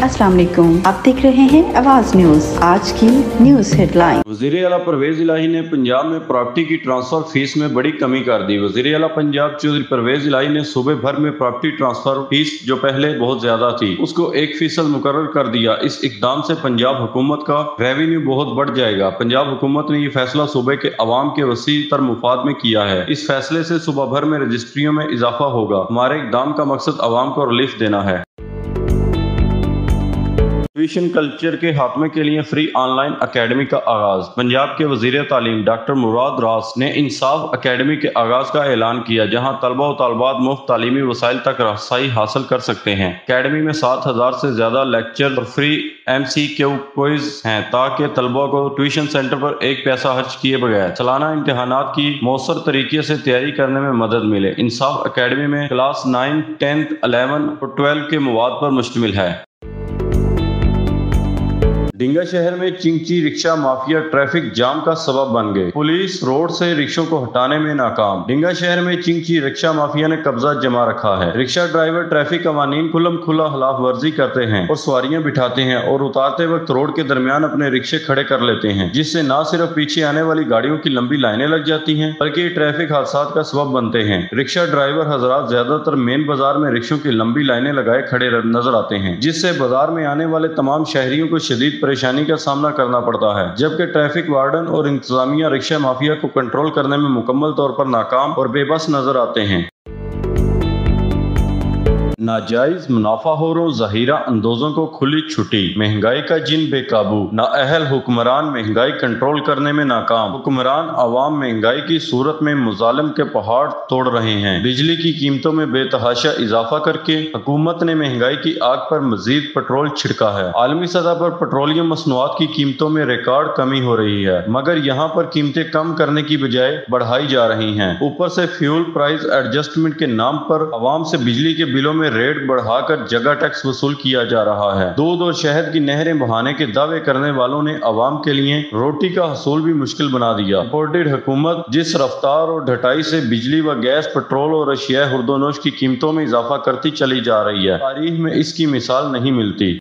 अस्सलाम वालेकुम, आप देख रहे हैं आवाज न्यूज। आज की न्यूज हेडलाइन। वज़ीर आला परवेज इलाही ने पंजाब में प्रॉपर्टी की ट्रांसफर फीस में बड़ी कमी कर दी। वज़ीर आला पंजाब चौधरी परवेज इलाही ने सूबे भर में प्रॉपर्टी ट्रांसफर फीस जो पहले बहुत ज्यादा थी उसको 1% मुकर्रर कर दिया। इस इकदाम से पंजाब हुकूमत का रेवेन्यू बहुत बढ़ जाएगा। पंजाब हुकूमत ने ये फैसला सूबे के अवाम के वसी तर मुफाद में किया है। इस फैसले से सूबा भर में रजिस्ट्रियों में इजाफा होगा। हमारे इकदाम का मकसद अवाम को रिलीफ देना है। ट्यूशन कल्चर के खात्मे के लिए फ्री ऑनलाइन अकेडमी का आगाज। पंजाब के वजीर तालीम डॉक्टर मुराद रास ने इंसाफ अकेडमी के आगाज का ऐलान किया, जहां तलबा और तलबात मुफ्त तालीमी वसाइल तक रसाई हासिल कर सकते हैं। अकेडमी में 7000 से ज्यादा लेक्चर और फ्री MCQ क्विज हैं, ताकि तलबा को ट्यूशन सेंटर पर एक पैसा खर्च किए बगैर सालाना इम्तिहानात की मौसर तरीके से तैयारी करने में मदद मिले। इंसाफ अकेडमी में क्लास 9, 10, 11 और 12 के मवाद पर मुश्तमिल है। डिंगा शहर में चिंची रिक्शा माफिया ट्रैफिक जाम का सबब बन गए। पुलिस रोड से रिक्शों को हटाने में नाकाम। डिंगा शहर में चिंची रिक्शा माफिया ने कब्जा जमा रखा है। रिक्शा ड्राइवर ट्रैफिक कवानीन खुल्लम खुला खिलाफ वर्जी करते हैं और सवारियां बिठाते हैं और उतारते वक्त रोड के दरमियान अपने रिक्शे खड़े कर लेते हैं, जिससे न सिर्फ पीछे आने वाली गाड़ियों की लंबी लाइनें लग जाती हैं बल्कि ट्रैफिक हादसा का सबब बनते हैं। रिक्शा ड्राइवर हजरात ज्यादातर मेन बाजार में रिक्शों की लंबी लाइनें लगाए खड़े नजर आते हैं, जिससे बाजार में आने वाले तमाम शहरियों को शदीद परेशानी का सामना करना पड़ता है। जबकि ट्रैफिक वार्डन और इंतजामिया रिक्शा माफिया को कंट्रोल करने में मुकम्मल तौर पर नाकाम और बेबस नजर आते हैं। नाजायज मुनाफाखोरों ज़हीरा अंदोजों को खुली छुट्टी। महंगाई का जिन बेकाबू। नाअहल हुक्मरान महंगाई कंट्रोल करने में नाकाम। हुक्मरान अवाम महंगाई की सूरत में मुजालिम के पहाड़ तोड़ रहे हैं। बिजली की कीमतों में बेतहाशा इजाफा करके हुकूमत ने महंगाई की आग पर मजीद पेट्रोल छिड़का है। आलमी सतह पर पेट्रोलियम मसनूआत की कीमतों में रिकॉर्ड कमी हो रही है, मगर यहाँ पर कीमतें कम करने की बजाय बढ़ाई जा रही हैं। ऊपर से फ्यूल प्राइस एडजस्टमेंट के नाम पर अवाम से बिजली के बिलों में रेट बढ़ाकर जगह टैक्स वसूल किया जा रहा है। दूध और शहद की नहरें बहाने के दावे करने वालों ने अवाम के लिए रोटी का हसूल भी मुश्किल बना दिया। सपोर्टेड हुकूमत जिस रफ्तार और ढटाई से बिजली व गैस, पेट्रोल और अशिया खुर्दोनोश की कीमतों में इजाफा करती चली जा रही है, तारीख में इसकी मिसाल नहीं मिलती।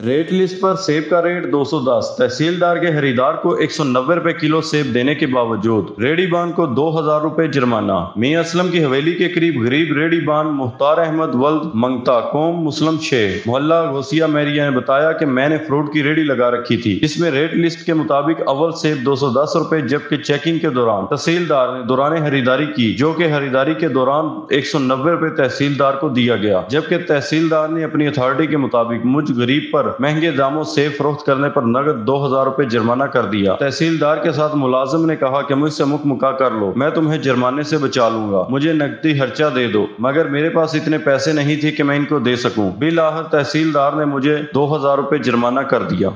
रेट लिस्ट पर सेब का रेट 210। तहसीलदार के खरीदार को 190 रुपए किलो सेब देने के बावजूद रेडीबान को 2000 रुपए जुर्माना। मियां असलम की हवेली के करीब गरीब रेडीबान मुख्तार अहमद वल्द मंगता कौम मुस्लिम शेख मोहल्ला घोसिया मेरिया ने बताया कि मैंने फ्रूट की रेडी लगा रखी थी। इसमें रेट लिस्ट के मुताबिक अव्वल सेब 210 रुपए, जबकि चेकिंग के दौरान तहसीलदार ने दौरान खरीदारी की, जो कि खरीदारी के दौरान 190 रुपए तहसीलदार को दिया गया, जबकि तहसीलदार ने अपनी अथॉरिटी के मुताबिक मुझ गरीब पर महंगे दामों सेब फरोख्त करने पर नगद 2000 रुपए जुर्माना कर दिया। तहसीलदार के साथ मुलाजिम ने कहा कि मुझसे मुक्का कर लो, मैं तुम्हें जुर्माने से बचा लूंगा, मुझे नकदी खर्चा दे दो, मगर मेरे पास इतने पैसे नहीं थे कि मैं इनको दे सकूं। बिल आखिर तहसीलदार ने मुझे 2000 रुपए जुर्माना कर दिया।